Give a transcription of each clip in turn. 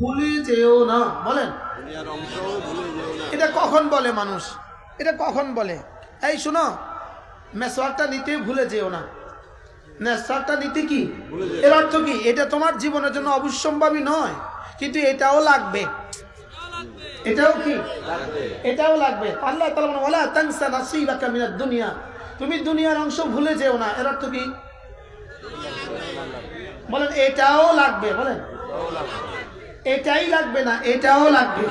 ভুলে যেও না। বলেন, এটা কখন বলে মানুষ? এটা কখন বলে? এই শুনো, মেসওয়াকটা নিতে ভুলে যেও না। মেসওয়াকটা নিতে কি এর অর্থ কি? এটা তোমার জীবনের জন্য অবশ্যম্ভাবী নয়, কিন্তু এটাও লাগবে। এটাও কি? এটাও লাগবে। আল্লাহ তাআলা বলেন ওয়ালা তানসা নাসীবাকা মিনাদ দুনিয়া, তুমি দুনিয়ার অংশ ভুলে যেও না। এর অর্থ কি? বলেন, এটাও লাগবে। বলেন, এটাই লাগবে না, এটাও লাগবে।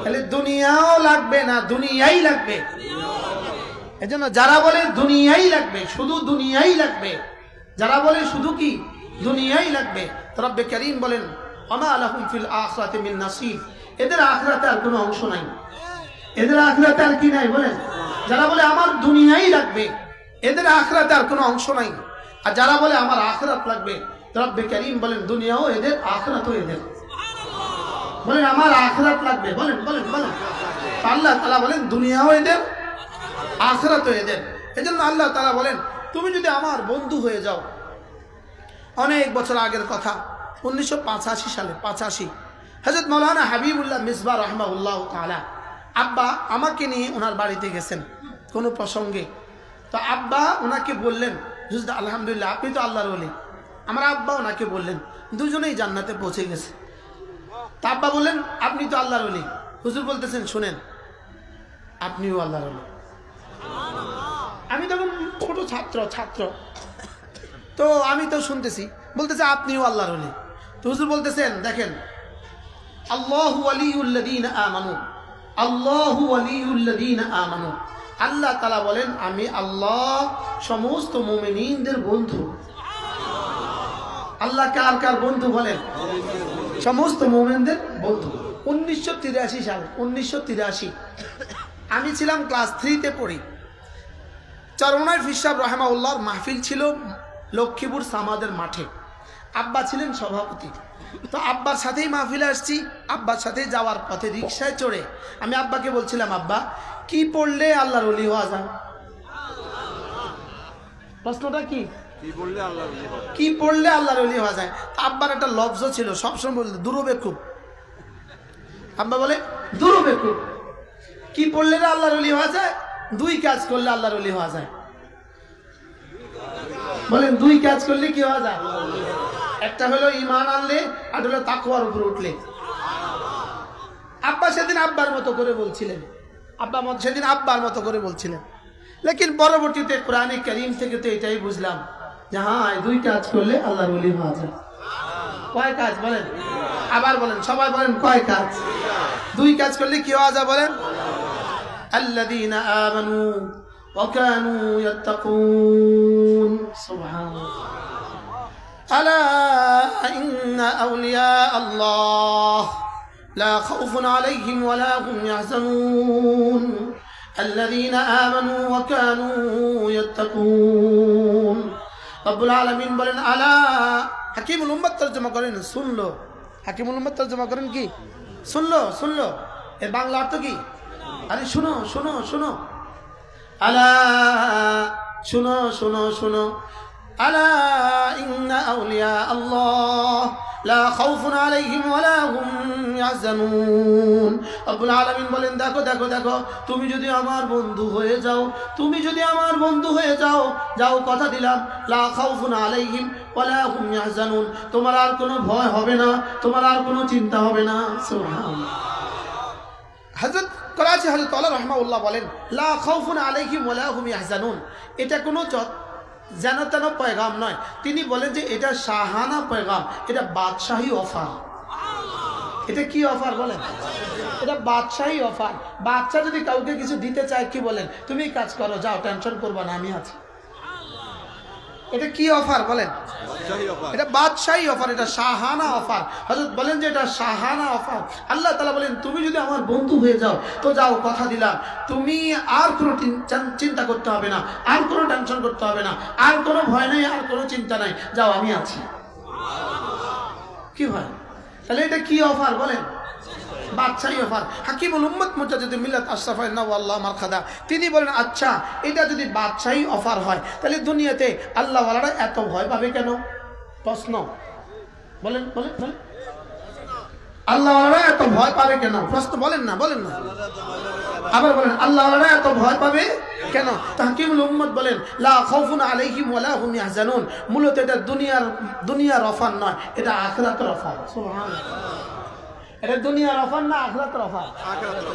তাহলে দুনিয়াও লাগবে না, দুনিয়াই লাগবে। এজন্য যারা বলে দুনিয়াই লাগবে, শুধু দুনিয়াই লাগবে, যারা বলে শুধু কি দুনিয়াই লাগবে, রব্বে কারীম বলেন ওমা লাহুম ফিল আখিরাতি মিন নাসীব, এদের আখিরাতে আর কোনো অংশ নাই। এদের আখিরাতে আর কি নাই? বলেন, যারা বলে আমার দুনিয়াই লাগবে, এদের আখিরাতে আর কোনো অংশ নাই। আর যারা বলে আমার আখিরাত লাগবে, রব্বে কারীম বলেন দুনিয়াও এদের, আখিরাতও এদের। বলেন আমার আখিরাত লাগবে। বলেন বলেন বলেন। আল্লাহ তাআলা বলেন দুনিয়াও এদের, আখিরাতও এদের। এজন্য আল্লাহ তাআলা বলেন তুমি যদি আমার বন্ধু হয়ে যাও। অনেক বছর আগের কথা, 1985 সালে, 85, হযরত মাওলানা হাবিবুল্লাহ মিসবাহ রাহমাহুল্লাহ তাআলা আব্বা আমাকে নিয়ে ওনার বাড়িতে গেছেন কোনো প্রসঙ্গে। তো আব্বা ওনাকে বললেন, আলহামদুলিল্লাহ আপনি তো আল্লাহর ওলি। আমার আব্বা ওনাকে বললেন, দুজনেই জান্নাতে পৌঁছে গেছে। তা আব্বা বললেন আপনি তো আল্লাহর ওলি। হুজুর বলতেছেন শুনেন আপনিও আল্লাহর ওলি। আমি তখন ছোট ছাত্র, তো আমি তো শুনতেছি, বলতেছে আপনিও আল্লাহর ওলি। তো হুজুর বলতেছেন দেখেন, আল্লাহু ওয়ালিউল্লাযীনা আমানু, আল্লাহু ওয়ালিউল্লাযীনা আমানু, আল্লাহ তাআলা বলেন আমি আল্লাহ সমস্ত মুমিনদের বন্ধু। আল্লাহ কার কার বন্ধু? বলেন সমস্ত মুমিনদের বন্ধু। 1983 সাল, 1983 আমি ছিলাম ক্লাস 3-তে পড়ি। চরমনায় ফির সাহেব রাহমাহুল্লাহর মাহফিল ছিল লক্ষ্মীপুর সামাদের মাঠে। আব্বা ছিলেন সভাপতি। তো আব্বার সাথেই মাহফিলে আসছি, আব্বার সাথেই যাওয়ার পথে রিকশায় চড়ে আমি আব্বাকে বলছিলাম আব্বা কি পড়লে আল্লাহর ওলি হওয়া যায়? প্রশ্নটা কি? কি পড়লে আল্লাহর ওলি হওয়া যায়? আব্বার একটা লফজ ছিল, সবসময় বলতে দুরুবেকুব। আব্বা বলে দুরুবেকুব, কি পড়লে আল্লাহর ওলি হওয়া যায়? 2 কাজ করলে আল্লাহর ওলি হওয়া যায়। বলেন 2 কাজ করলে কি হওয়া যায়? একটা হলো ঈমান আনলে, আর হলো তাকওয়ার উপর উঠলে। আব্বা সেদিন আব্বার মতো করে বলছিলেন, সেদিন আব্বার মতো করে বলছিলেন। লেকিন পরবর্তীতে কোরআনে কারীম থেকে তো এটাই বুঝলাম যে হ্যাঁ 2 কাজ করলে আল্লাহর ওলি হওয়া যায়। কয় কাজ? বলেন আবার বলেন, সবাই বলেন কয় কাজ? 2 কাজ করলে কি হওয়া যায়? বলেন আল্লাযীনা আমানু ওয়া কানু ইয়াত্তাকুন। সুবহানাল্লাহ। আলা ইন্না আউলিয়া আল্লাহ লা খাউফুন আলাইহিম ওয়া লা হুম ইয়াহজানুন الذين آمنوا وكانوا يتقون। রব্বুল আলামিন বলেন আলা, হাকিমুল উম্মাত তরজমা করেন শুনলো। হাকিমুল উম্মাত তরজমা করেন কি? শুনলো। এর বাংলা অর্থ কি? আরে শুনো শুনো শুনো। আলা শুনো। আলা ইন্না আউলিয়া আল্লাহ লা খাউফুন আলাইহিম ওয়া লা হুম ইয়াহজানুন। রব্বুল আলামিন বলেন দেখো তুমি যদি আমার বন্ধু হয়ে যাও, যাও কথা দিলাম, লা খাউফুন আলাইহিম ওয়া লা হুম ইয়াহজানুন, তোমার আর কোনো ভয় হবে না, তোমার আর কোনো চিন্তা হবে না। সুবহানাল্লাহ। হযরত করাচি হযরত আল্লাহ রাহমাহুল্লাহ বলেন লা খাউফুন আলাইহিম ওয়া লা হুম ইয়াহজানুন, এটা কোনো যেন তেন পয়গাম নয়। তিনি বলেন যে এটা শাহানা পয়গাম, এটা বাদশাহী অফার। এটা কি অফার? বলেন এটা বাদশাহী অফার। বাদশা যদি কাউকে কিছু দিতে চায় কি বলেন, তুমি কাজ করো, যাও, টেনশন করবা না, আমি আছি। এটা কি অফার? বলেন এটা বাদশাহী অফার, এটা শাহানা অফার। হযরত বলেন যে এটা শাহানা অফার। আল্লাহ তাআলা বলেন তুমি যদি আমার বন্ধু হয়ে যাও তো যাও কথা দিলাম, তুমি আর কোনো চিন্তা করতে হবে না, আর কোনো টেনশন করতে হবে না, আর কোনো ভয় নেই, আর কোনো চিন্তা নাই, যাও আমি আছি। কি ভয়? তাহলে এটা কি অফার? বলেন বাদশাহী অফার। হাকিমুল উম্মাত মুজাদ্দিদ মিল্লাত আশরাফ আল্লাহ মারখাদা তিনি বলেন আচ্ছা এটা যদি বাদশাহী অফার হয় তাহলে দুনিয়াতে আল্লাহ ওয়ালারা এত ভয় পাবে কেন? প্রশ্ন। বলেন আল্লাহওয়ালারা এত ভয় পাবে কেন? প্রশ্ন বলেন না, বলেন না, আবার বলেন আল্লাহওয়ালারা এত ভয় পাবে কেন? তাহকিমুল উম্মত বলেন লা খাউফুন আলাইহিম ওয়ালা হুম ইয়াহজানুন। মূলত এটা দুনিয়ার অফার নয়, এটা আখিরাতের অফার। সুবহানাল্লাহ। এটা দুনিয়ার অফার না আখিরাতের অফার?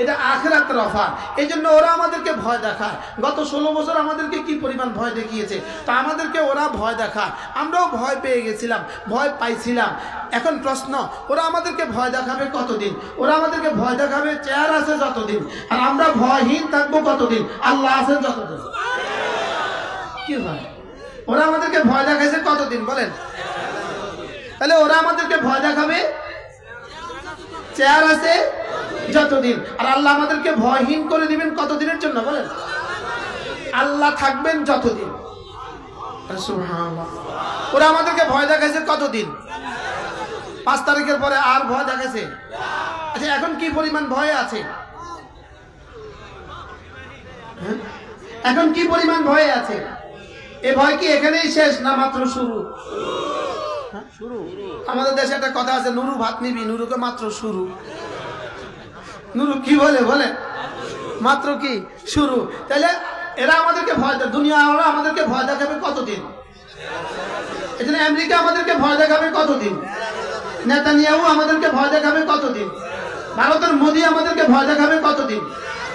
এটা আখিরাতের অফার। এই জন্য ওরা আমাদেরকে ভয় দেখায়। গত 16 বছর আমাদেরকে কি পরিমাণ ভয় দেখিয়েছে, তা আমাদেরকে ওরা ভয় দেখায়, আমরাও ভয় পেয়ে গেছিলাম, ভয় পাইছিলাম। এখন প্রশ্ন, ওরা আমাদেরকে ভয় দেখাবে কতদিন? ওরা আমাদেরকে ভয় দেখাবে চেয়ার আছে যতদিন, আর আমরা ভয়হীন থাকবো কতদিন? আল্লাহ আছেন যতদিন। কি হয়? ওরা আমাদেরকে ভয় দেখাইছে কতদিন বলেন? তাহলে ওরা আমাদেরকে ভয় দেখাবে চেয়ার আছে যতদিন, আর আল্লাহ আমাদেরকে ভয়হীন করে দিবেন কতদিনের জন্য বলেন? আল্লাহ থাকবেন যতদিন। সুবহানাল্লাহ। ওরা আমাদেরকে ভয় দেখাইছে কতদিন? 5 তারিখের পরে আর ভয় দেখাইছে? আচ্ছা, এখন কি পরিমাণ ভয় আছে? এখন কি পরিমাণ ভয় আছে? এ ভয় কি এখানেই শেষ না মাত্র শুরু? শুরু। আমাদের দেশে একটা কথা আছে, নুরু ভাত নিবি, নুরুকে মাত্র শুরু। নুরু কি বলে বলে? মাত্র কি শুরু। তাহলে এরা আমাদেরকে ভয় দেয়, দুনিয়া আমাদেরকে ভয় দেখাবে কতদিন? এজন্য আমেরিকা আমাদেরকে ভয় দেখাবে কতদিন? নেতানিয়াহু আমাদেরকে ভয় দেখাবে কতদিন? ভারতের মোদি আমাদেরকে ভয় দেখাবে কতদিন?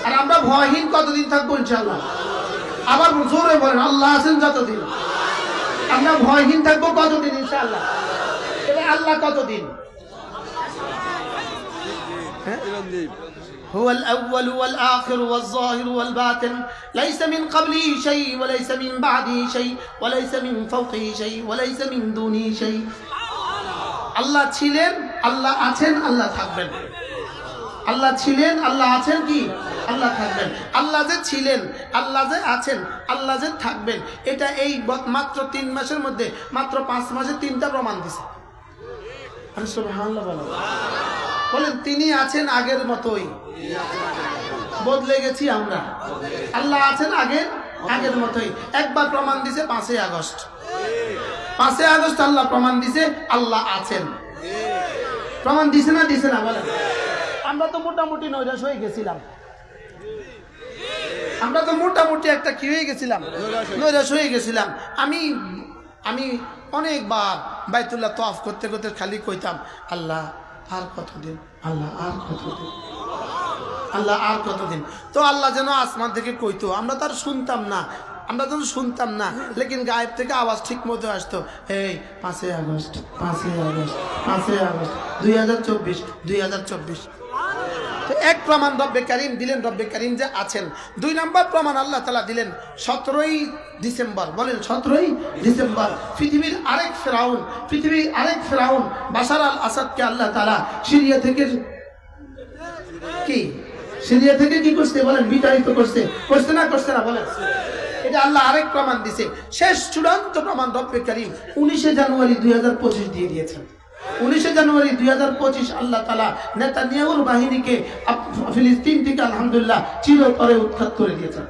আর আমরা ভয়হীন কতদিন থাকবো ইনশাআল্লাহ? আবার জোরে বলেন আল্লাহ আছেন যতদিন। আমরা ভয়হীন থাকবো কতদিন ইনশাআল্লাহ? এটা আল্লাহ কতদিন? هو الأول والآخر والظاهر والباطن ليس من قبله شيء وليس من بعده شيء وليس من فوقه شيء وليس من دونه شيء। আল্লাহ ছিলেন, আল্লাহ আছেন, আল্লাহ থাকবেন। আল্লাহ ছিলেন, আল্লাহ আছেন, কি আল্লাহ থাকবেন। আল্লাহ যে ছিলেন, আল্লাহ যে আছেন, আল্লাহ যে থাকবেন, এটা এই মাত্র 3 মাসের মধ্যে, মাত্র 5 মাসে 3টা প্রমাণ দিছে। সুবহানাল্লাহ বলেন। তিনি আছেন আগের মতোই, বদলে গেছি আমরা। আল্লাহ আছেন আগের মতোই। একবার প্রমাণ দিছে 5ই আগস্ট। 5ই আগস্ট আল্লাহ প্রমাণ দিছে আল্লাহ আছেন। প্রমাণ দিছে না দিছে না বলেন? আমরা তো মোটামুটি নৈরাশ হয়ে গেছিলাম। আমরা তো মোটামুটি একটা কি হয়ে গেছিলাম? নৈরাশ হয়ে গেছিলাম। আমি অনেকবার বাইতুল্লাহ তওয়াফ করতে করতে খালি কইতাম আল্লাহ আর কতদিন, আল্লাহ আর কতদিন, আল্লাহ আর কতদিন। তো আল্লাহ যেন আসমান থেকে কইতো, আমরা তো আর শুনতাম না, আমরা তো শুনতাম না, লেকিন গায়েব থেকে আওয়াজ ঠিক মতো আসতো, এই 5ই আগস্ট 5ই আগস্ট 5ই আগস্ট 2024 2024। তো এক প্রমাণ রব্বে কারিম দিলেন, রব্বে কারিম যে আছেন। 2 নম্বর প্রমাণ আল্লাহ তাআলা দিলেন 17ই ডিসেম্বর। বলেন 17ই ডিসেম্বর। পৃথিবীর আরেক ফেরাউন বাশার আল আসাদকে আল্লাহ তাআলা সিরিয়া থেকে কি করছে বলেন? বিতাড়িত করছে না বলেন? এটা আল্লাহ আরেক প্রমাণ দিছে। শেষ চূড়ান্ত প্রমাণ রব্বে কারিম 19 জানুয়ারি 2025 দিয়ে দিয়েছেন। 19 জানুয়ারি 2025 আল্লাহ তাআলা নেতানিয়াহুর বাহিনীকে ফিলিস্তিন থেকে আলহামদুলিল্লাহ চিরতরে উৎখাত করে দিয়েছেন।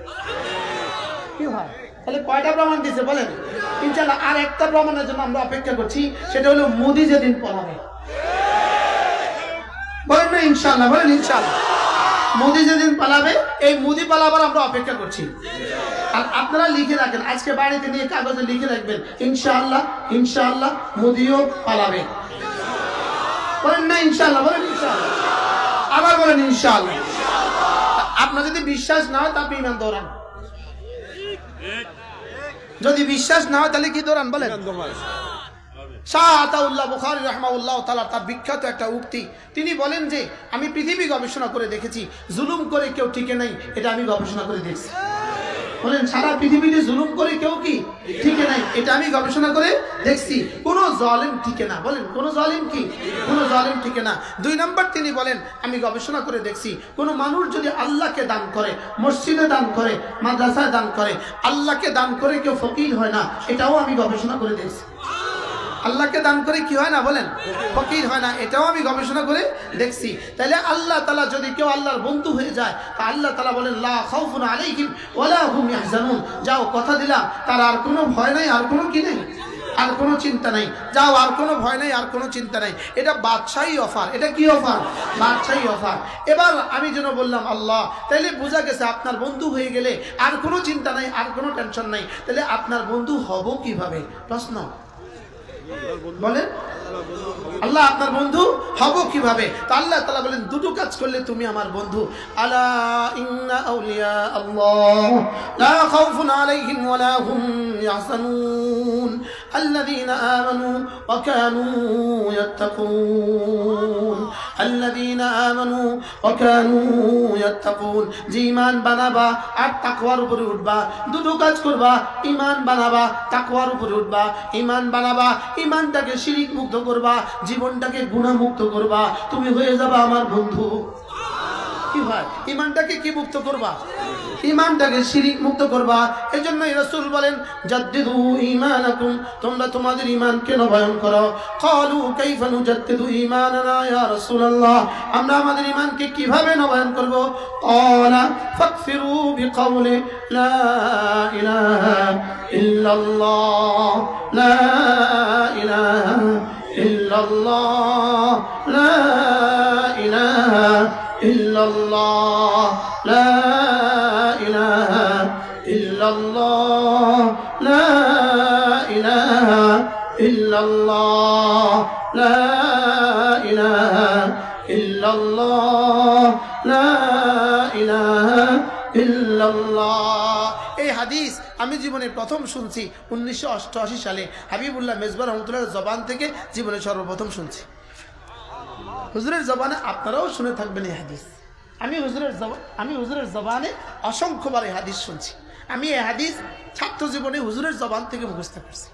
কি হয়? তাহলে কয়টা প্রমাণ দিয়েছে বলেন? ইনশাআল্লাহ আর একটা প্রমাণের জন্য আমরা অপেক্ষা করছি, সেটা হলো মোদি যেদিন পালাবে। বলেন না ইনশাআল্লাহ? বলেন ইনশাআল্লাহ। মোদি যেদিন পালাবে, এই মোদি পালাবার আমরা অপেক্ষা করছি। আর আপনারা লিখে রাখেন, আজকে বাড়িতে নিয়ে কাগজে লিখে রাখবেন, ইনশাআল্লাহ মোদিও পালাবে। বলেন না ইনশাআল্লাহ? বলেন ইনশাআল্লাহ। আবার বলেন ইনশাআল্লাহ। আপনার যদি বিশ্বাস না হয় তা আপনি ইমান দৌড়ান। যদি বিশ্বাস না হয় তাহলে কি দৌড়ান বলেন? শাহ আতাউল্লাহ বুখারী রাহমাহুল্লাহ তাআলা তার বিখ্যাত একটা উক্তি, তিনি বলেন যে আমি পৃথিবী গবেষণা করে দেখেছি, জুলুম করে কেউ টিকে নাই, এটা আমি গবেষণা করে দেখছি। বলেন সারা পৃথিবীতে জুলুম করে কেউ কি টিকে নাই, এটা আমি গবেষণা করে দেখছি। কোনো জালেম টিকে না। বলেন কোনো জালেম টিকে না। 2 নম্বর তিনি বলেন আমি গবেষণা করে দেখছি, কোনো মানুষ যদি আল্লাহকে দান করে, মসজিদে দান করে, মাদ্রাসায় দান করে, আল্লাহকে দান করে কেউ ফকির হয় না, এটাও আমি গবেষণা করে দেখছি। আল্লাহকে দান করে কি হয় না বলেন? ফকির হয় না, এটাও আমি গবেষণা করে দেখছি। তাহলে আল্লাহ তাআলা যদি কেউ আল্লাহর বন্ধু হয়ে যায়, তা আল্লাহ তাআলা বলেন লা খাউফুন আলাইহিম ওয়ালা হুম ইয়াহজানুন। যাও কথা দিলাম, তার আর কোনো ভয় নাই, আর কোনো কি নেই, আর কোনো চিন্তা নাই, যাও আর কোনো ভয় নাই, আর কোনো চিন্তা নাই। এটা বাদশাহী অফার। এটা কি অফার? বাদশাহী অফার। এবার আমি যেন বললাম আল্লাহ, তাইলে বোঝা গেছে আপনার বন্ধু হয়ে গেলে আর কোনো চিন্তা নাই, আর কোনো টেনশন নাই, তাহলে আপনার বন্ধু হব কিভাবে? প্রশ্ন বলেন, আল্লাহ আপনার বন্ধু হব কিভাবে? তো আল্লাহ তাআলা বলেন দুটো কাজ করলে তুমি আমার বন্ধু। আলা ইন্না আউলিয়া আল্লাহ লা খাউফুন আলাইহিম ওয়া লা হুম ইয়াহজানুন আল্লাযীনা আমানু ওয়া কানু ইয়াত্তাকুন। আল্লাযীনা আমানু ওয়া কানু ইয়াত্তাকুন, যে ঈমান বানাবা আর তাকওয়ার উপরে উঠবা। দুটো কাজ করবা, ঈমান বানাবা, তাকওয়ার উপরে উঠবা। ঈমান বানাবা, ঈমানটাকে শিরিক মুক্ত করবা, জীবনটাকে গুনাহ মুক্ত করবা, তুমি হয়ে যাবে আমার বন্ধু। কি হয়? ঈমানটাকে কি মুক্ত করবা? ঈমানটাকে শিরিক মুক্ত করবা। এজন্য রাসূল বলেন জাদ্দিদু ঈমানাকুম, তোমরা তোমাদের ঈমানকে নবায়ন করো। ক্বালু কাইফা নুজাদ্দিদু ঈমানানা ইয়া রাসূলুল্লাহ, আমরা আমাদের ঈমানকে কিভাবে নবায়ন করব? ক্বালা ফাকফিরু বিকাউলি লা ইলাহা ইল্লাল্লাহ লা ইলাহা ইল্লাল্লাহ লা ইলাহা ইল্লাল্লাহ লা ইলাহা ইল্লাল্লাহ লা ইলাহা ইল্লাল্লাহ লা ইলাহা ইল্লাল্লাহ লা ইলাহা ইল্লাল্লাহ। এই হাদিস আমি জীবনে প্রথম শুনছি 1988 সালে হাবিবুল্লাহ মেজবা রহমতুল্লাহর জবান থেকে জীবনে সর্বপ্রথম শুনছি। হুজুরের জবানে আপনারাও শুনে থাকবেন এই হাদিস। আমি হুজুরের জবানে অসংখ্যবার এই হাদিস শুনছি। আমি এই হাদিস ছাত্র জীবনে হুজুরের জবান থেকে মুখস্থ করছি।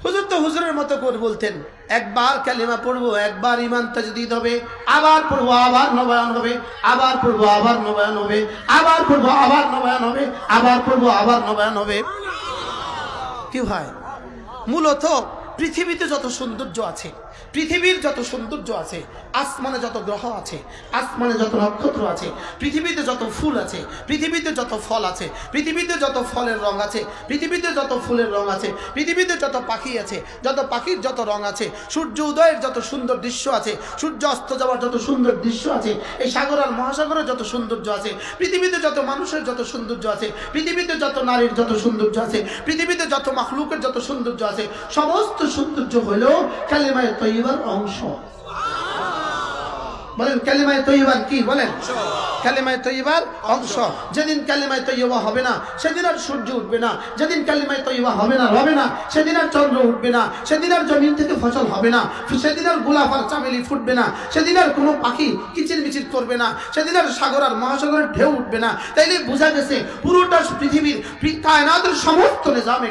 হুজুর তো হুজুরের মতো করে বলতেন, একবার কালিমা পড়বো, একবার ঈমান তাজদীদ হবে, আবার পড়বো আবার নবায়ন হবে, আবার পড়বো আবার নবায়ন হবে, আবার পড়বো আবার নবায়ন হবে, আবার পড়বো আবার নবায়ন হবে। কি হয়? মূলত পৃথিবীতে যত সৌন্দর্য আছে, পৃথিবীর যত সৌন্দর্য আছে, আসমানে যত গ্রহ আছে, আসমানে যত নক্ষত্র আছে, পৃথিবীতে যত ফুল আছে, পৃথিবীতে যত ফল আছে, পৃথিবীতে যত ফলের রং আছে, পৃথিবীতে যত ফুলের রং আছে, পৃথিবীতে যত পাখি আছে, যত পাখির যত রং আছে, সূর্য উদয়ের যত সুন্দর দৃশ্য আছে, সূর্য অস্ত যাওয়ার যত সুন্দর দৃশ্য আছে, এই সাগর আর মহাসাগরের যত সৌন্দর্য আছে, পৃথিবীতে যত মানুষের যত সৌন্দর্য আছে, পৃথিবীতে যত নারীর যত সৌন্দর্য আছে, পৃথিবীতে যত মাখলুকের যত সৌন্দর্য আছে, সমস্ত সৌন্দর্য হলো কালিমায়ে তয়্যিবার অংশ। বলেন কালিমায়ে তয়্যিবার কি? বলেন কালিমায়ে তয়্যিবার অংশ। যেদিন কালিমায়ে তয়্যিবা হবে না সেদিন আর সূর্য উঠবে না, যেদিন কালিমায়ে তয়্যিবা হবে না সেদিন আর চন্দ্র উঠবে না, সেদিন আর জমিন থেকে ফসল হবে না, সেদিন আর গোলাপ আর চামেলি ফুটবে না, সেদিন আর কোনো পাখি কিচিরমিচির করবে না, সেদিন আর সাগর আর মহাসাগরের ঢেউ উঠবে না। তাইলে বোঝা গেছে পুরোটা পৃথিবীর কায়নাতের সমস্ত নিজামে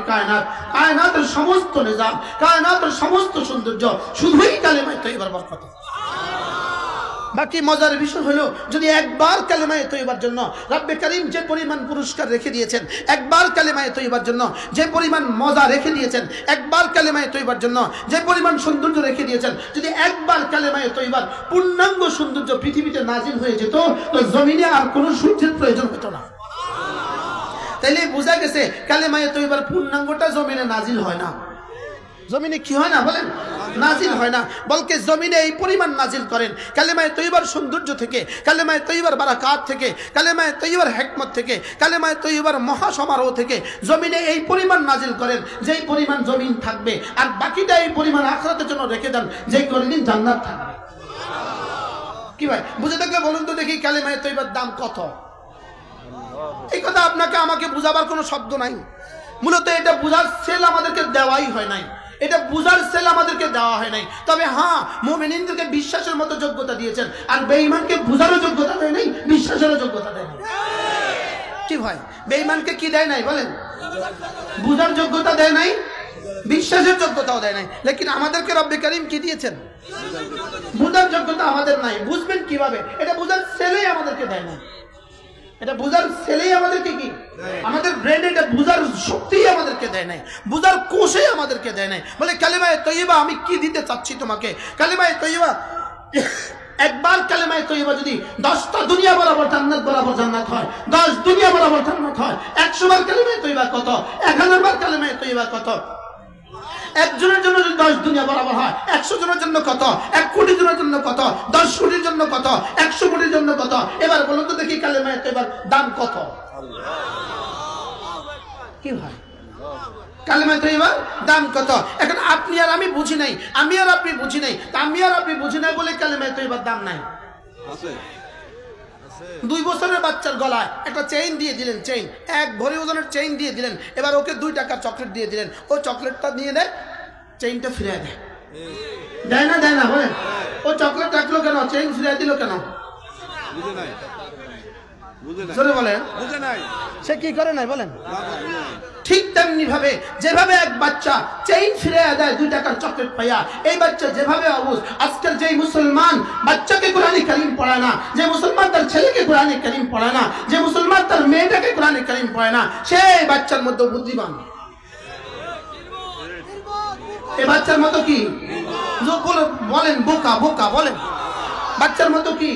কায়নাতের সমস্ত নিজাম, কায়নাতের সমস্ত সৌন্দর্য শুধুই কালিমায়ে তয়্যিবার বরকত। বাকি মজার বিষয় হলো যদি একবার কালেমায়ে তয়্যিবার জন্য রব্বে কারীম যে পরিমাণ পুরস্কার রেখে দিয়েছেন, একবার কালেমায়ে তয়্যিবার জন্য যে পরিমাণ মজা রেখে দিয়েছেন, একবার কালেমায়ে তয়্যিবার জন্য যে পরিমাণ সৌন্দর্য রেখে দিয়েছেন, যদি একবার কালেমায়ে তয়্যিবার পূর্ণাঙ্গ সৌন্দর্য পৃথিবীতে নাজিল হয়ে যেত তো জমিনে আর কোনো সূর্যের প্রয়োজন হতো না। তাইলে বোঝা গেছে কালেমায়ে তয়্যিবার পূর্ণাঙ্গটা জমিনে নাজিল হয় না। জমিনে কি হয় না? বলেন নাজিল হয় না, বলকে জমিনে এই পরিমাণ নাজিল করেন কালেমায়ে তয়্যিবার সৌন্দর্য থেকে, কালেমায়ে তয়্যিবার বারাকাত থেকে, কালেমায়ে তয়্যিবার হিকমত থেকে, কালেমায়ে তয়্যিবার মহাসমারোহ থেকে জমিনে এই পরিমাণ নাজিল করেন যেই পরিমাণ জমিন থাকবে, আর বাকিটা এই পরিমাণ আখিরাতের জন্য রেখে দেন যেই কোনদিন জান্নাত থাকবে। কি ভাই বুঝে থাকলে বলুন তো দেখি কালেমায়ে তয়্যিবার দাম কত? এই কথা আপনাকে আমাকে বুঝাবার কোনো শব্দ নাই। মূলত এটা বুঝার সেল আমাদেরকে দেওয়াই হয় নাই, এটা বুঝার সেল আমাদেরকে দেওয়া হয় নাই। তবে হ্যাঁ, মুমিনদেরকে বিশ্বাসের মতো যোগ্যতা দিয়েছেন, আর বেঈমানকে বুঝারও যোগ্যতা দেয় নাই, বিশ্বাসেরও যোগ্যতা দেয় নাই। কি ভাই বেঈমানকে কি দেয় নাই? বলেন বুঝার যোগ্যতা দেয় নাই, বিশ্বাসের যোগ্যতাও দেয় নাই। লেকিন আমাদেরকে রব্বে কারীম কি দিয়েছেন? বুঝার যোগ্যতা আমাদের নাই। বুঝবেন কিভাবে? এটা বুঝার সেলেই আমাদেরকে দেয় না, এটা বুঝার ছেলেই আমাদেরকে কি আমাদের ব্রেন এটা বুঝার শক্তিই আমাদেরকে দেয় নাই, বুঝার কোষই আমাদেরকে দেয় নাই। বলে কালেমায়ে তয়্যিবা আমি কি দিতে চাচ্ছি তোমাকে? কালেমায়ে তয়্যিবা একবার কালেমায়ে তয়্যিবা যদি 10টা দুনিয়া বরাবর জান্নাত হয়, 10 দুনিয়া বরাবর জান্নাত হয়, 100 বার কালেমায়ে তয়্যিবা কত? 1000 বার কালেমায়ে তয়্যিবা কত? একজনের জন্য যদি 10 দুনিয়া বরাবর হয়, 100 জনের জন্য কত, 1 কোটি জনের জন্য কত, 10 কোটির জন্য কত, 100 কোটির জন্য কত? এবার বলুন তো দেখি কালেমা তৈবার দাম কত? কি ভাই, কালেমা তৈবার দাম কত? এখন আপনি আর আমি বুঝি নাই, আমি আর আপনি বুঝি নাই, আমি আর আপনি বুঝি নাই বলে কালেমা তৈবার দাম নাই। 2 বছরের বাচ্চার গলায় একটা চেইন দিয়ে দিলেন, চেইন 1 ভরি ওজনের চেইন দিয়ে দিলেন, এবার ওকে 2 টাকার চকলেট দিয়ে দিলেন, ও চকলেটটা নিয়ে নেয়, চেইনটা ফিরিয়ে দেয়, দেয় না দেয় না বলেন? ও চকলেট রাখলো কেন, চেইন ফিরিয়ে দিল কেন? জোরে বলেন, সে কি করে নাই বলেন? ঠিক তেমনি ভাবে যেভাবে এক বাচ্চা চেইন ফিরে দেয় 2 টাকার চকলেট পাইয়া, এই বাচ্চা যেভাবে অবুঝ, আজকাল যে মুসলমান বাচ্চাকে কোরআনে কারীম পড়ায় না, যে মুসলমান তার ছেলেকে কোরআনে কারীম পড়ায় না, যে মুসলমান তার মেয়েটাকে কোরআনে কারীম পড়ায় না, সেই বাচ্চার মধ্যে বুদ্ধিমান, এই বাচ্চার মতো কি বলেন? বোকা, বোকা বলেন। বাচ্চার মতো কি?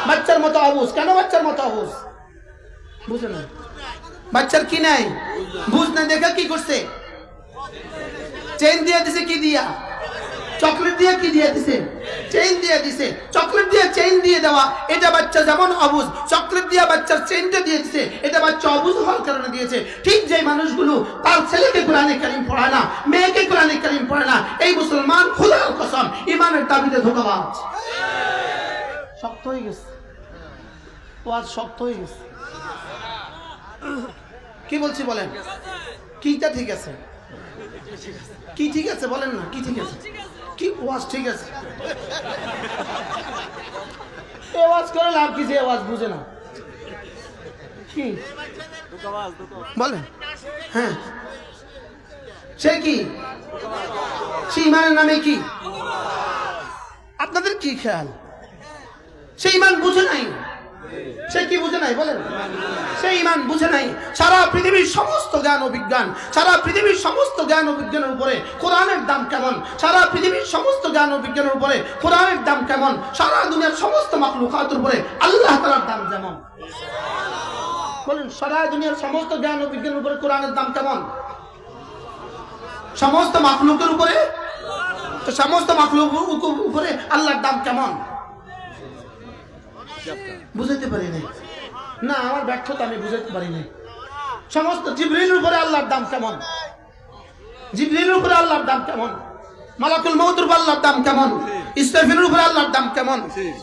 বাচ্চার মতো অবুঝ। কেন বাচ্চার মতো অবুঝ? বুঝে না, বাচ্চার কি নাই, বুঝ না, দেখা কি করছে? চেইন দিয়ে দিছে, কি দিয়া? চকলেট দিয়ে। কি দিয়ে দিছে? চেইন দিয়ে দিছে। চকলেট দিয়ে চেইন দিয়ে দেওয়া, এটা বাচ্চা যেমন অবুঝ, চকলেট দিয়ে বাচ্চার চেইনটা দিয়ে দিছে, এটা বাচ্চা অবুঝ হওয়ার কারণে দিয়েছে। ঠিক যে মানুষগুলো তার ছেলেকে কোরআনে কারীম পড়ায় না, মেয়েকে কোরআনে কারীম পড়ায় না, এই মুসলমান খোদার কসম ইমানের দাবিতে ধোঁকাবাজ। শক্ত হয়ে গেছে, ওয়াজ শক্ত হয়ে গেছে। কি বলছি বলেন? কিটা ঠিক আছে? কি ঠিক আছে বলেন না? কি ঠিক আছে? কি ওয়াজ ঠিক আছে? ওয়াজ করে লাভ কি? যে ওয়াজ বুঝে না কি বলেন? হ্যাঁ, সে কি? সে ইমানের নামে কি? আপনাদের কি খেয়াল? সে ইমান বুঝে নাই। সে কি বুঝে নাই বলেন? সে ইমান বুঝে নাই। সারা পৃথিবীর সমস্ত জ্ঞান ও বিজ্ঞান, সারা পৃথিবীর সমস্ত জ্ঞান ও বিজ্ঞানের উপরে কোরআনের দাম কেমন? সারা পৃথিবীর সমস্ত জ্ঞান ও বিজ্ঞানের উপরে কোরআনের দাম কেমন? সারা দুনিয়ার সমস্ত মাখলুকাতের উপরে আল্লাহ তাআলার দাম যেমন। বলেন, সারা দুনিয়ার সমস্ত জ্ঞান ও বিজ্ঞানের উপরে কোরআনের দাম কেমন? সমস্ত মাখলুকের উপরে, তো সমস্ত মাখলুকের উপরে আল্লাহর দাম কেমন? বুঝাইতে পারি নাই না, আমার ব্যর্থতা, আমি বুঝাইতে পারি নাই। সমস্ত জিবরিলের উপরে আল্লাহর দাম কেমন? জিবরিলের উপরে আল্লাহর দাম কেমন? মালাকুল মউতের উপরে আল্লাহর দাম কেমন? ইসরাফিলের উপরে আল্লাহর দাম কেমন?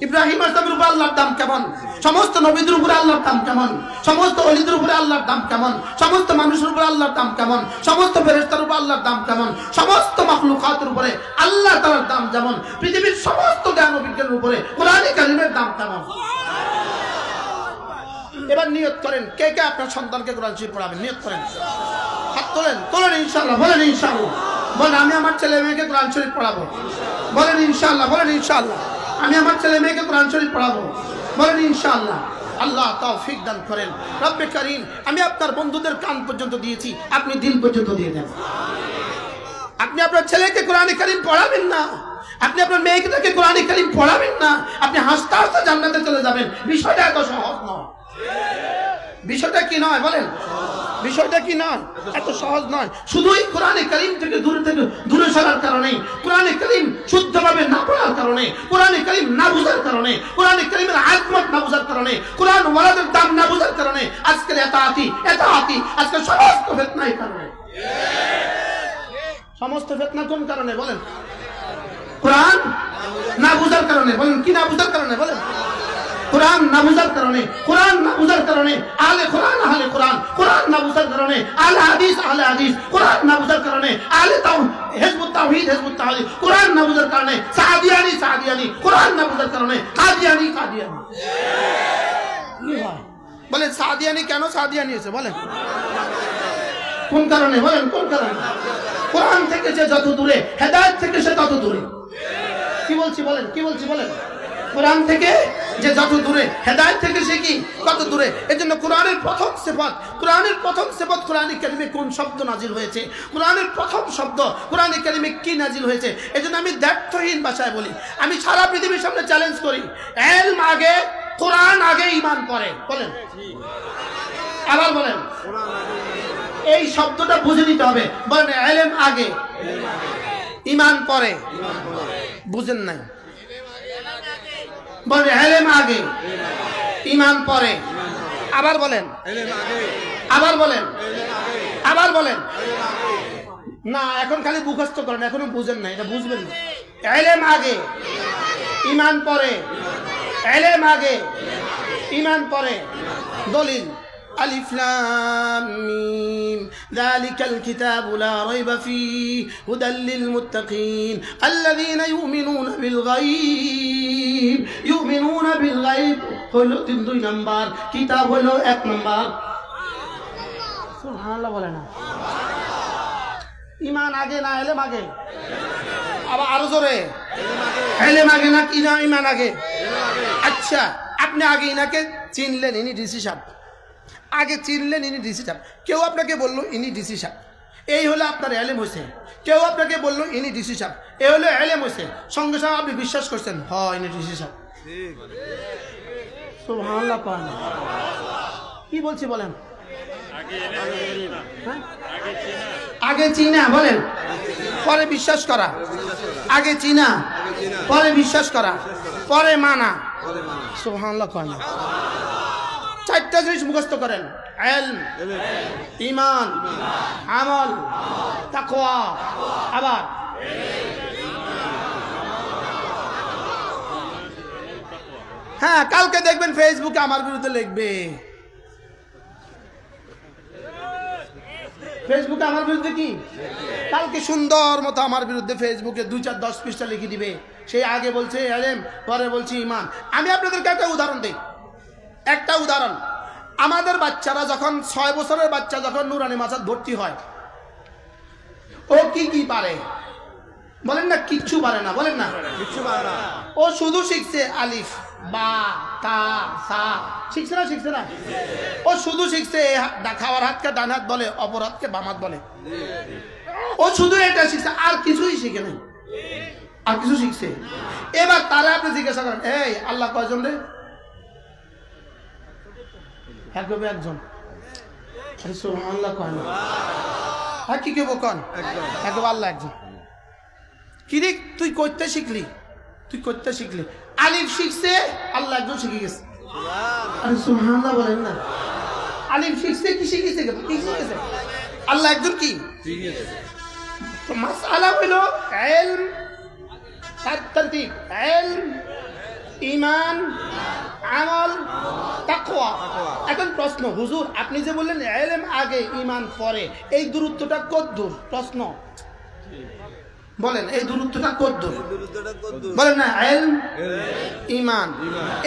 ইব্রাহিম আলাইহিসসালামের উপরে আল্লাহর দাম কেমন? সমস্ত নবীদের উপরে আল্লাহর দাম কেমন? সমস্ত ওলিদের উপরে আল্লাহর দাম কেমন? সমস্ত মানুষের উপরে আল্লাহর দাম কেমন? সমস্ত ফেরেশতার উপরে আল্লাহর দাম কেমন? সমস্ত মাখলুকাতের উপরে আল্লাহ তাআলার দাম যেমন, পৃথিবীর সমস্ত জ্ঞান ও বিজ্ঞানের উপরে কোরআনে কারীমের দাম কেমন? এবার নিয়ত করেন, কে কে আপনার সন্তানকে কোরআন শরীফ পড়াবেন? নিয়ত করেন, হাত তোলেন, তোলেন ইনশাআল্লাহ, বলেন ইনশাআল্লাহ। বলেন, আমি আমার ছেলে মেয়েকে কোরআন শরীফ পড়াবো। বলেন ইনশাআল্লাহ, বলেন ইনশাআল্লাহ। আমি আমার ছেলে মেয়েকে কোরআন শরীফ পড়াবো। বলেন ইনশাআল্লাহ। আল্লাহ তৌফিক দান করেন। রব্বে কারীম, আমি আপনার বন্ধুদের কান পর্যন্ত দিয়েছি, আপনি দিল পর্যন্ত দিয়ে দেন। আপনি আপনার ছেলেকে কোরআনে কারীম পড়াবেন না, আপনি আপনার মেয়েকে তাকে কোরআনে কারীম পড়াবেন না, আপনি হাসতে হাসতে জান্নাতে চলে যাবেন। বিষয়টা এত সহজ নয়। বিষয়টা কি নয় বলেন? বিষয়টা কি নয়? এত সহজ নয়। শুধুই কোরআনে কারীম থেকে দূরে সরার কারণে, কোরআনে কারীম শুদ্ধভাবে না পড়ার কারণে, কোরআনে কারীম না বুঝার কারণে, কোরআনে কারীমের আয়াত না বুঝার কারণে, কোরআন ওয়ালাদের দাম না বুঝার কারণে আজকের এত আতি আজকে সমস্ত ফিতনার কারণে। সমস্ত ফিতনা কোন কারণে বলেন? কোরআন না বুঝার কারণে। বলেন, কি না বুঝার কারণে বলেন? কোরআন না বুঝার কারণে, কোরআন না বুঝার কারণে আলে কোরআন আহলে কোরআন, কোরআন না বুঝার কারণে আলে হাদিস আহলে হাদিস, কোরআন না বুঝার কারণে আলে হিজবুত তাওহীদ হিজবুত তাওহীদ, কোরআন না বুঝার কারণে সাদিয়ানি, কোরআন না বুঝার কারণে কাদিয়ানি। বলেন, সাদিয়ানি কেন সাদিয়ানি হয়েছে বলেন? কোন কারণে বলেন? কোন কারণে? কোরআন থেকে যে যত দূরে, হেদায়েত থেকে সে তত দূরে। কি বলছি বলেন? কি বলছি বলেন? কোরআন থেকে যে যত দূরে, হেদায়েত থেকে সে কি কত দূরে। এজন্য কোরআনের প্রথম সিফাত, কোরআনে কারীমে কোন শব্দ নাজিল হয়েছে, কোরআনের প্রথম শব্দ কোরআনে কারীমে কি নাজিল হয়েছে। এজন্য আমি দ্ব্যর্থহীন ভাষায় বলি, আমি সারা পৃথিবীর সামনে চ্যালেঞ্জ করি, ইলম আগে, কোরআন আগে, ঈমান পরে। বলেন, আবার বলেন, এই শব্দটা বুঝে নিতে হবে। বলেন ইলম আগে ঈমান পরে, বুঝেন নাই? বলেন ইলম আগে ঈমান পরে, আবার বলেন, আবার বলেন, আবার বলেন। না এখন খালি মুখস্থ করেন, এখনো বুঝেন না, এটা বুঝবেন না। ইলম আগে ঈমান পরে, ইলম আগে ঈমান পরে। দলিল আলিফ লাম মিম যালিকাল কিতাবু লা রাইবা ফীহি হুদাল লিল মুত্তাকিন আল্লাযীনা ইউমিনুনা বিল গায়ব। ইউমিনুনা বিল গায়ব হলো 2 নাম্বার, কিতাব হলো 1 নাম্বার। সুবহানাল্লাহ বলে না? ঈমান আগে না ইলম আগে? আবার আরো জোরে, ইলম আগে না কি না ঈমান আগে? আচ্ছা আপনি আগে ইনাকে চিনলেন, ইনি ডিসি সাহেব, আগে চিনলেন ইনি ডিসি সাহেব। কেউ আপনাকে বললো ইনি ডিসি সাহেব, এই হলো আপনার ইলম হয়েছে। কেউ আপনাকে বললো ইনি ডিসি সাহেব, এই হলো ইলম হয়েছে। সঙ্গে সঙ্গে আপনি বিশ্বাস করছেন হ্যাঁ ইনি ডিসি সাহেব। সুবহানাল্লাহ পান। কি বলছি বলেন? আগে চিনা বলেন, পরে বিশ্বাস করা। আগে চিনা, পরে বিশ্বাস করা, পরে মানা। সুবহানাল্লাহ পান। 4টা জিনিস মুখস্থ করেন, ইলম, ঈমান, আমল, তাকওয়া। আবার হ্যাঁ কালকে দেখবেন ফেসবুকে আমার বিরুদ্ধে লিখবে, ফেসবুকে আমার বিরুদ্ধে কি কালকে সুন্দর মতো আমার বিরুদ্ধে ফেসবুকে 2, 4, 10 পৃষ্ঠা লিখে দিবে। সেই আগে বলছে ইলম, পরে বলছে ঈমান। আমি আপনাদেরকে একটা উদাহরণ দিই, একটা উদাহরণ। আমাদের বাচ্চারা যখন 6 বছরের বাচ্চা যখন নুরানি মাদ্রাসায় ভর্তি হয়, ও কি কি পারে বলেন না? কিচ্ছু পারে না, বলেন না? কিচ্ছু পারে না। ও শুধু শিখছে আলিফ বা তা সা, শিখছে না? শিখছে না? ও শুধু শিখছে খাওয়ার হাতকে ডান হাত বলে, অপর হাতকে বাম হাত বলে। ও শুধু এটা শিখছে, আর কিছুই শিখে নাই, আর কিছু শিখছে। এবার তারা আপনি জিজ্ঞাসা করেন এই আল্লাহ কয়জন রে? একজন। সুবহানাল্লাহ কয় না? হ্যাঁ কি কেবো কন? একদম আল্লাহ একজন। কিরে তুই করতে শিখলি, তুই করতে শিখলি, আলিফ শিখছে আল্লাহ একজন শিখে গেছে। আরে সুবহানাল্লাহ বলেন না? আলিফ শিখছে কি শিখেছে? কি শিখেছে? আল্লাহ একজন কি শিখেছে। তো মাসআলা হলো ইলম, তারতিব, ইলম, ঈমান, আমল, তাকওয়া। এখন প্রশ্ন, হুজুর আপনি যে বললেন ইলম আগে ঈমান পরে, এই দূরত্বটা কত দূর? প্রশ্ন বলেন, এই দূরত্বটা কত দূর? বলেন না ইলম ঈমান,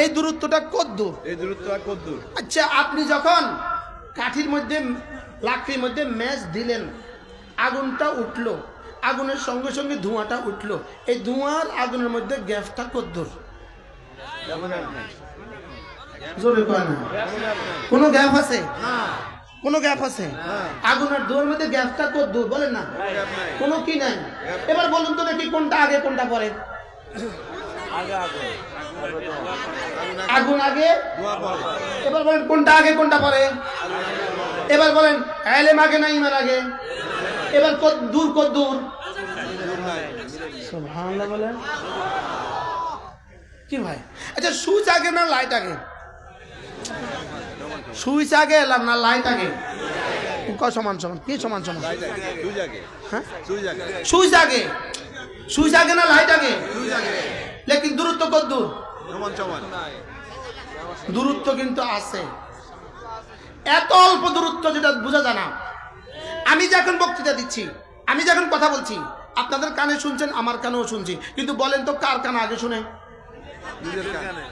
এই দূরত্বটা কত দূর? এই দূরত্বটা কত দূর? আচ্ছা আপনি যখন কাঠির মধ্যে লাকড়ির মধ্যে ম্যাচ দিলেন, আগুনটা উঠলো, আগুনের সঙ্গে সঙ্গে ধোঁয়াটা উঠলো, এই ধোঁয়ার আগুনের মধ্যে গ্যাসটা কত দূর? জোরে কয় না? কোনো গ্যাপ আছে? কোনো গ্যাপ আছে? আগুনের ধোঁয়ার মধ্যে গ্যাসটা কত দূর? বলেন না? কোনো কি নাই। এবার বলুন তো দেখি কোনটা আগে কোনটা পরে? আগুন আগে, এবার বলেন কোনটা আগে কোনটা পরে? এবার বলেন ইলম আগে না ঈমান আগে? এবার কত দূর, কত দূর? সুবহানাল্লাহ বলেন। কি ভাই? আচ্ছা সুইচ আগে না লাইট আগে? সুইচ আগে না লাইট আগে? সমান সমান কি সমান সমান? সুইচ আগে, সুইচ আগে না লাইট আগে? লেকিন দূরত্ব কত দূর? দূরত্ব কিন্তু আছে, এত অল্প দূরত্ব যেটা বোঝা যায় না। আমি যখন বক্তৃতা দিচ্ছি, আমি যখন কথা বলছি, আপনাদের কানে শুনছেন, আমার কানেও শুনছি, কিন্তু বলেন তো কার কানে আগে শুনে? নিজের কানে।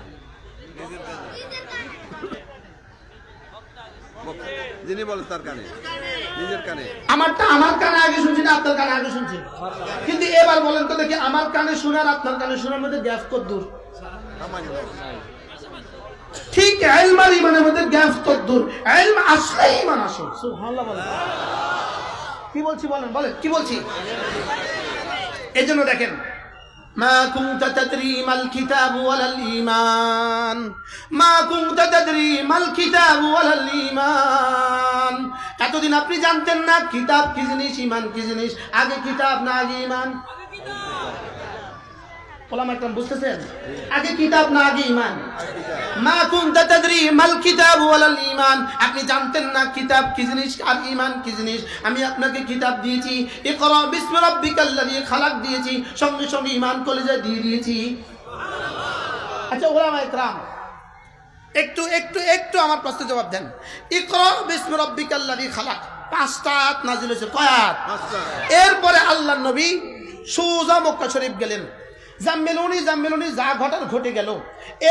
যিনি বলেন তার কানে, নিজের কানে। আমারটা আমার কানে আগে শুনছি না আপনার কানে আগে শুনছি? কিন্তু এবার বলেন তো দেখি আমার কানে শোনা আর আপনার কানে শোনার মধ্যে গ্যাপ কত দূর? ঠিক ইলম আর ঈমানের মধ্যে গ্যাপ কত দূর? ইলম আসলে ঈমান আসে। সুবহানাল্লাহ বলেন। কি বলছি বলেন, বলেন কি বলছি? এজন্য দেখেন মা কুনতা তাদরি মাল কিতাব ওয়ালাল ঈমান, মা কুনতা তাদরি মাল কিতাব ওয়ালাল ঈমান। এতদিন আপনি জানতেন না কিতাব কি জিনিস, ঈমান কি জিনিস। আগে কিতাব না আগে ঈমান? ওলামা একরাম বুঝতেছেন? আগে কিতাব না আগে ঈমান? মা কুনতা তাদরি মাল কিতাব ওয়ালাল ঈমান। আপনি জানতেন না কিতাব কি জিনিস আর ঈমান কি জিনিস। আমি আপনাকে কিতাব দিয়েছি, ইকরা বিসমি রাব্বিকাল্লাযী খালাক দিয়েছি, সঙ্গে সঙ্গে ঈমান কলেজে দিয়ে দিয়েছি। আচ্ছা ওলামা একরাম একটু একটু একটু আমার প্রশ্নের জবাব দেন। ইকরা বিসমি রাব্বিকাল্লাযী খালাক 5টা আয়াত নাযিল হয়েছে। কয় আয়াত? এরপরে আল্লাহর নবী সোজা মক্কা শরীফ গেলেন। জাম্মেলুনি যা ঘটার ঘটে গেল।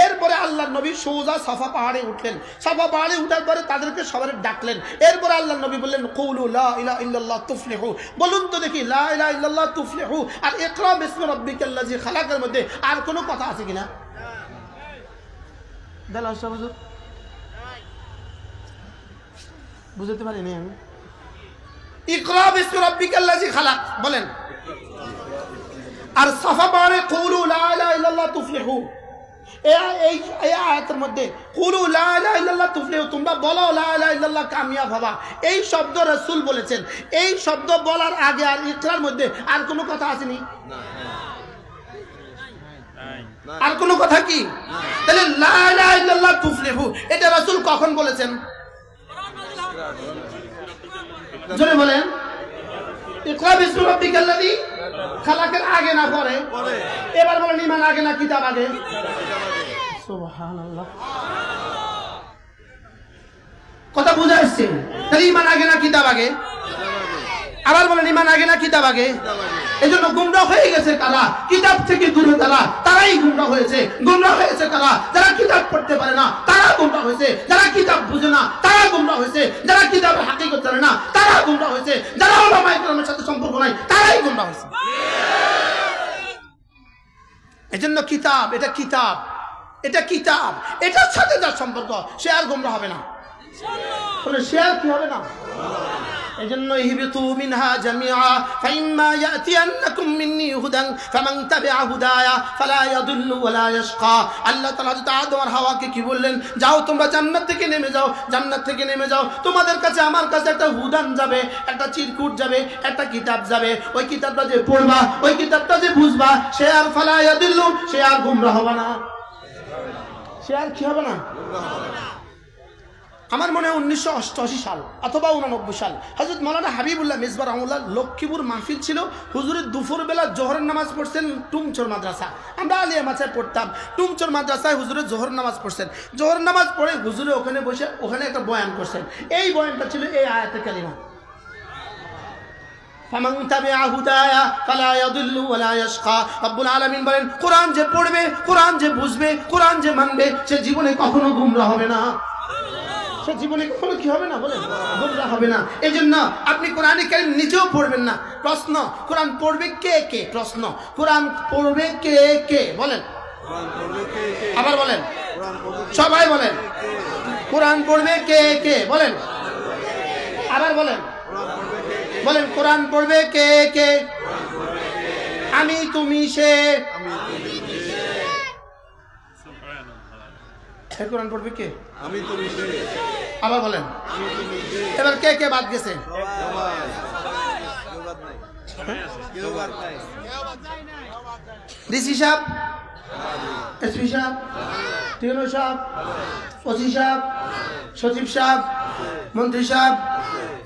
এরপরে আল্লাহর নবী সোজা সাফা পাহাড়ে উঠলেন। সাফা পাহাড়ে উঠার পরে তাদেরকে সবাই ডাকলেন। এরপরে আল্লাহর নবী বললেন কুলু লা ইলাহা ইল্লাল্লাহ তুফলিহু, বলুন তো দেখি লা ইলাহা ইল্লাল্লাহ তুফলিহু আর ইকরা বিসমি রাব্বিকাল্লাযী খালাকের মধ্যে আর কোনো কথা আছে কিনা? দেলাস হুজুর বুঝতে পারিনি আমি। ইকরা বিসমি রাব্বিকাল্লাযী খালাক বলেন, আর সাফা পাহাড়ে কুলু লা ইলাহা ইল্লাল্লাহ তুফলিহু, এই আয়াতের মধ্যে কুলু লা ইলাহা ইল্লাল্লাহ তুফলিহু, তোমরা বলো লা ইলাহা ইল্লাল্লাহ কামিয়াব হবা, এই শব্দ রাসূল বলেছেন। এই শব্দ বলার আগে আর ইকরার মধ্যে আর কোনো কথা আসেনি? আর কোনো কথা কি? তাহলে লা ইলাহা ইল্লাল্লাহ তুফলিহু এটা রাসূল কখন বলেছেন? জোরে বলেন। ইকরা বিসমি রাব্বিকাল্লাযী খালাকের আগে না পরে? এবার বলেন ঈমান আগে না কিতাব আগে? সুবহানাল্লাহ। কথা বুঝা আসছে? তাহলে ঈমান আগে না কিতাব আগে? আবার বলেন ঈমান আগে না কিতাব আগে? এজন্য গুমরাহ হয়ে গেছে কারা? কিতাব থেকে দূরে তারা, তারাই গুমরাহ হয়েছে। গুমরাহ হয়েছে কারা? যারা কিতাব পড়তে পারে না তারা গুমরাহ হয়েছে। যারা কিতাব বুঝে না তারা গুমরাহ হয়েছে। যারা কিতাবের হাকিকত জানে না তারা গুমরাহ হয়েছে। যারা উলামা ইকরামের সাথে সম্পর্ক নাই তারাই গুমরাহ হয়েছে। এজন্য কিতাব, এটা কিতাব, এটা কিতাব, এটার সাথে যার সম্পর্ক সে আর গুমরাহ হবে না। সে আর কি হবে না? এজন্য ইহবিতু মিনহা জামিআ ফাইম্মা ইয়াতিয়ান্নাকুম মিন্নী হুদান ফামান তাবিআ হুদায়া ফালা ইয়াদুল্লু ওয়ালা ইয়াশকা। আল্লাহ তাআলা তো আদম আর হাওয়াকে কি বললেন? যাও তোমরা জান্নাত থেকে নেমে যাও, জান্নাত থেকে নেমে যাও। তোমাদের কাছে আমার কাছে একটা হুদান যাবে, একটা চিরকুট যাবে, একটা কিতাব যাবে। ওই কিতাবটা যে পড়বা, ওই কিতাবটা যে বুঝবা, সে আর ফালা ইয়াদুল্লু, সে আর গুমরাহ হবে না। সে আর কি হবে না? আমার মনে হয় 1988 সাল অথবা 89 সাল হযরত মাওলানা হাবিবুল্লাহ মিসবাহ রাহমাতুল্লাহ লক্ষ্মীপুর মাহফিল ছিল। হুজুরের দুপুরবেলা জোহরের নামাজ পড়ছেন টুমচর মাদ্রাসা। আমরা আলিয়া মাদ্রাসায় পড়তাম। টুমচর মাদ্রাসায় হুজুরের জোহরের নামাজ পড়ছেন। জোহরের নামাজ পড়ে হুজুরে ওখানে বসে ওখানে একটা বয়ান করছেন। এই বয়ানটা ছিল এই আয়াতে কালিমা ফামান তাবিআ হুদায়া ফালা ইয়াদুল্লু ওয়ালা ইয়াশকা। রব্বুল আলামিন বলেন কোরআন যে পড়বে, কোরআন যে বুঝবে, কোরআন যে মানবে, সে জীবনে কখনো গুমরাহ হবে না। সে জীবনে কখনো কি হবে না? বলেন গুমরাহ হবে না। এই জন্য আপনি কোরআনে কারীম নিজেও পড়বেন না। প্রশ্ন, কোরআন পড়বে কে কে? প্রশ্ন, কোরআন পড়বে কে কে? বলেন, আবার বলেন, সবাই বলেন, কোরআন পড়বে কে কে? বলেন, আবার বলেন, বলেন কোরআন পড়বে কে কে? আমি তুমি সে। কোরআন পড়বে কে? আমি তুমি সে। আবার বলেন, এবার কে কে বাদ গেছে? ডিসি সাহেব, এসপি সাহেব, টিএনও সাহেব, ওসি সাহেব, সচিব সাহেব, মন্ত্রী সাহেব,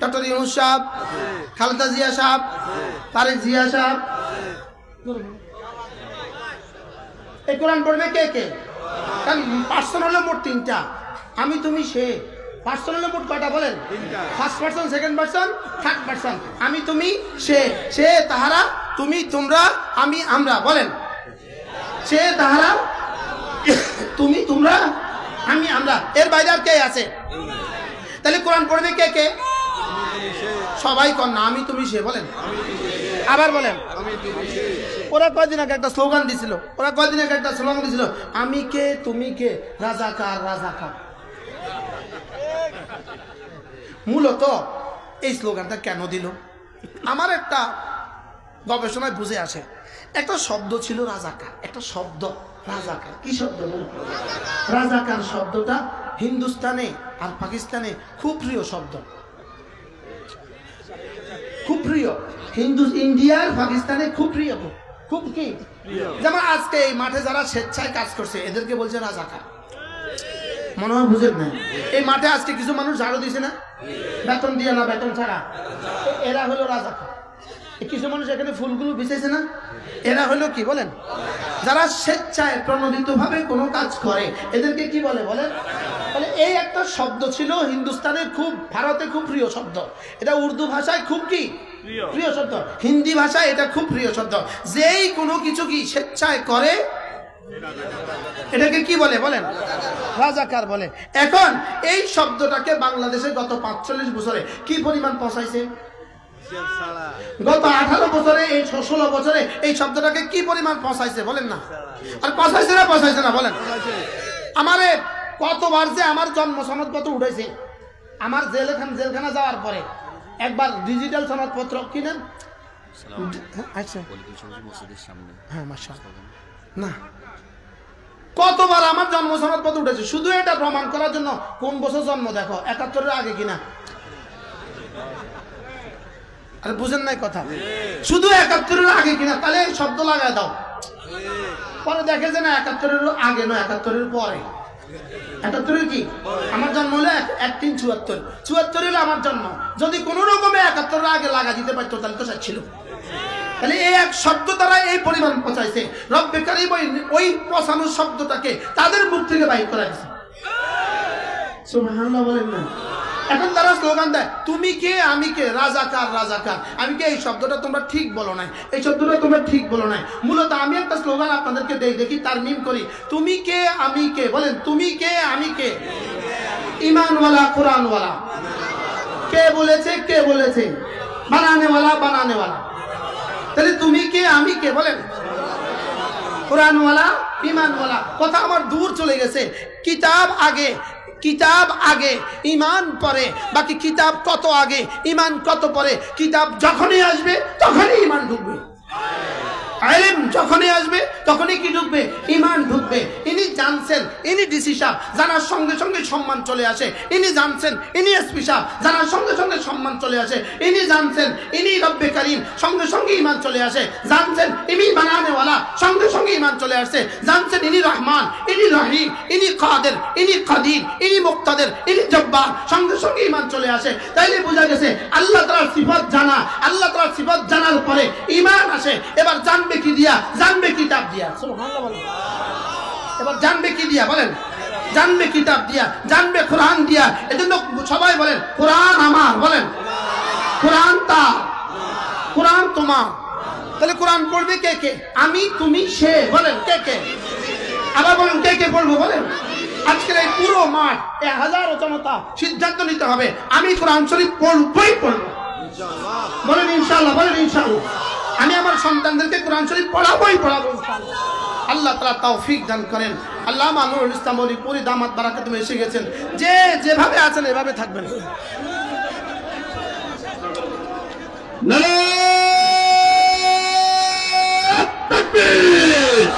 ডক্টর ইউনূস সাহেব, খালেদা জিয়া সাহেব, তারেক জিয়া সাহেব। এই কোরআন পড়বে কে কে? কারণ পার্সন হলো মোট 3টা। আমি তুমি সে। পার্সন হলো মোট কয়টা বলেন? First person, second person, third person. আমি তুমি সে, সে তাহারা, তুমি তোমরা, আমি আমরা। বলেন সে তাহারা, তুমি তোমরা, আমি আমরা। এর বাইরে আর কে আছে? তাহলে কোরআন পড়বে কে কে? সবাই কর না আমি তুমি সে। বলেন, আবার বলেন। ওরা কয়দিন আগে একটা স্লোগান দিছিল, আমি কে তুমি কে, রাজাকার রাজাকার। মূলত এই স্লোগানটা কেন দিল আমার একটা গবেষণায় বুঝে আসে। একটা শব্দ ছিল রাজাকার, একটা শব্দ রাজাকার। কি শব্দ? রাজাকার শব্দটা হিন্দুস্তানে আর পাকিস্তানে খুব প্রিয় শব্দ, খুব প্রিয়। ইন্ডিয়ার পাকিস্তানে খুব প্রিয়, খুব কি। যেমন আজকে এই মাঠে যারা স্বেচ্ছায় কাজ করছে এদেরকে বলছে রাজাকার। মনে হয় বুঝেন না? এই মাঠে আজকে কিছু মানুষ ঝাড়ু দিছে না, বেতন দিয়ে না, বেতন ছাড়া, এরা হলো রাজাকার। কিছু মানুষ এখানে ফুলগুলো বিছেছে না, এরা হলো কি বলেন? যারা স্বেচ্ছায় প্রণোদিত ভাবে কোনো কাজ করে এদেরকে কি বলে বলেন? তাহলে এই একটা শব্দ ছিল হিন্দুস্তানে খুব, ভারতে খুব প্রিয় শব্দ। এটা উর্দু ভাষায় খুব কি প্রিয় শব্দ, হিন্দি ভাষায় এটা খুব প্রিয় শব্দ। যেই কোনো কিছু কি স্বেচ্ছায় করে এটাকে কি বলে বলেন? রাজাকার বলে। এখন এই শব্দটাকে বাংলাদেশে গত 45 বছরে কি পরিমাণ পৌঁছাইছে? গত 18 বছরে, এই 16 বছরে এই শব্দটাকে কি পরিমাণ পৌঁছাইছে বলেন না? আর পৌঁছাইছে না পৌঁছাইছে না বলেন? আমারে কতবার যে আমার জন্ম সনদপত্র উঠেছে, আমার জেলখানা যাওয়ার পরে একবার ডিজিটাল সনদপত্র কিনেন। আচ্ছা হ্যাঁ মাশাআল্লাহ, না কতবার আমার জন্ম সনদপত্র উঠেছে, শুধু এটা প্রমাণ করার জন্য কোন বছর জন্ম দেখো, 71-এর আগে কিনা। আরে বুঝেন নাই কথা? শুধু 71-এর আগে কিনা, তাহলে শব্দ লাগায় দাও। পরে দেখে যে না 71-এর আগে নয়, 71-এর পরে। 71-এর কি আমার জন্ম হলো 1374, 74 হলো আমার জন্ম। যদি কোনো রকমে 71-এর আগে লাগা দিতে পারতো তাহলে তো স্যার ছিল। তাহলে এই এক শব্দ দ্বারা এই পরিমাণ পৌঁছাইছে। রব্বে কারীম ওই পৌঁছানো শব্দটাকে তাদের মুখ থেকে বাইর করা গেছে। সুবহানাল্লাহ বলেন না? এখন তারা স্লোগান দেয় তুমি কে আমি কে, রাজাকার রাজাকার। আমি কে? এই শব্দটা তোমরা ঠিক বলো নাই, এই শব্দটা তোমরা ঠিক বলো নাই। মূলত আমি একটা স্লোগান আপনাদেরকে দেই, দেখি তার মিম করি। তুমি কে আমি কে বলেন? তুমি কে আমি কে? ইমানওয়ালা কোরআনওয়ালা। কে বলেছে? কে বলেছে? বানানেওয়ালা বানানেওয়ালা। তাহলে তুমি কে আমি কে বলেন? কোরআনওয়ালা ইমানওয়ালা। কথা আমার দূর চলে গেছে। কিতাব আগে, কিতাব আগে ইমান পরে, বাকি কিতাব কত আগে ইমান কত পরে। কিতাব যখনই আসবে তখনই ইমান ঢুকবে, ইলম যখনই আসবে তখনই কি ঢুকবে? ইমান ঢুকবে। ইনি জানছেন, ইনি ডিসি সাহেব, জানার সঙ্গে সঙ্গে সম্মান চলে আসে। ইনি জানছেন, ইনি এসপি সাহেব, জানার সঙ্গে সঙ্গে সম্মান চলে আসে। ইনি জানছেন, ইনি রব্বে কারীম, সঙ্গে সঙ্গে ইমান চলে আসে। জানছেন ইনি বানানেওয়ালা, সঙ্গে সঙ্গে ইমান চলে আসে। জানছেন ইনি রহমান, ইনি রহিম, ইনি কাদের, ইনি কাদির, ইনি মুক্তাদের, ইনি জব্বার, সঙ্গে সঙ্গে ইমান চলে আসে। তাইলে বোঝা গেছে আল্লাহ তাআলার সিফাত জানা, আল্লাহ তাআলার সিফাত জানার পরে ইমান আসে। এবার জানবে কি দিয়া? জানবে কিতাব দিয়া। সুবহানাল্লাহ বলেন। এবার জানবে কি দিয়া বলেন? জানবে কিতাব দিয়া, জানবে কোরআন দিয়া। এজন্য সবাই বলেন কোরআন আমার, বলেন কোরআন তার, কোরআন তোমার। তাহলে কোরআন পড়বে কে কে? আমি, তুমি, সে। বলেন কে কে? আবার বলেন কে কে পড়বো বলেন? আজকের এই পুরো মাঠ, 1000 জনতা সিদ্ধান্ত নিতে হবে আমি কোরআন শরীফ পড়বই পড়বো। বলেন ইনশাআল্লাহ, বলেন ইনশাআল্লাহ। আমি আমার সন্তানদেরকে কোরআন শরীফ পড়াবোই পড়াবো ইনশাআল্লাহ। আল্লাহ তাআলা তৌফিক দান করেন। আল্লামা নুরুল ইসলাম ওলি পুরি দামাত বারাকাতুহু এসে গেছেন। যে যেভাবে আছেন এভাবে থাকবেন। নারায়ে তাকবীর,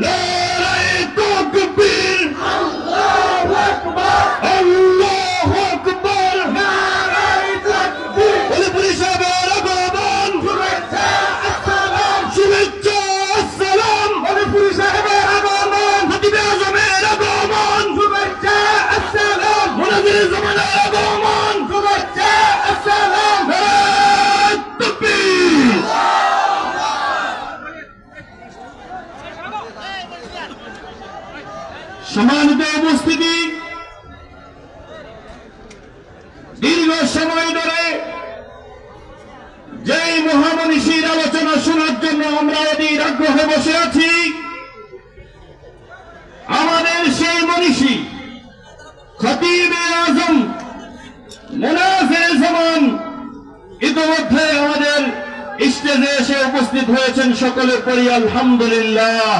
নারায়ে তাকবীর, আল্লাহু আকবার, আল্লাহু আকবার, নারায়ে তাকবীর। বলে পুলিশ সাহেবের আগমন, শুভেচ্ছা আসসালাম, শুভেচ্ছা আসসালাম। বলে পুলিশ সাহেবের আগমন, খতিবে আজমের আগমন, শুভেচ্ছা আসসালাম। মুনাজির জামানের আগমন, শুভেচ্ছা আসসালাম। নারায়ে তাকবীর। সম্মানিত উপস্থিতি, দীর্ঘ সময় ধরে যেই মহামনীষীর আলোচনা শোনার জন্য আমরা অধীর আগ্রহে বসে আছি, আমাদের সেই মনীষী খতিবে আজম মুনাফির জামান ইতিমধ্যে আমাদের স্টেজে এসে উপস্থিত হয়েছেন। সকলে পড়ি আলহামদুলিল্লাহ।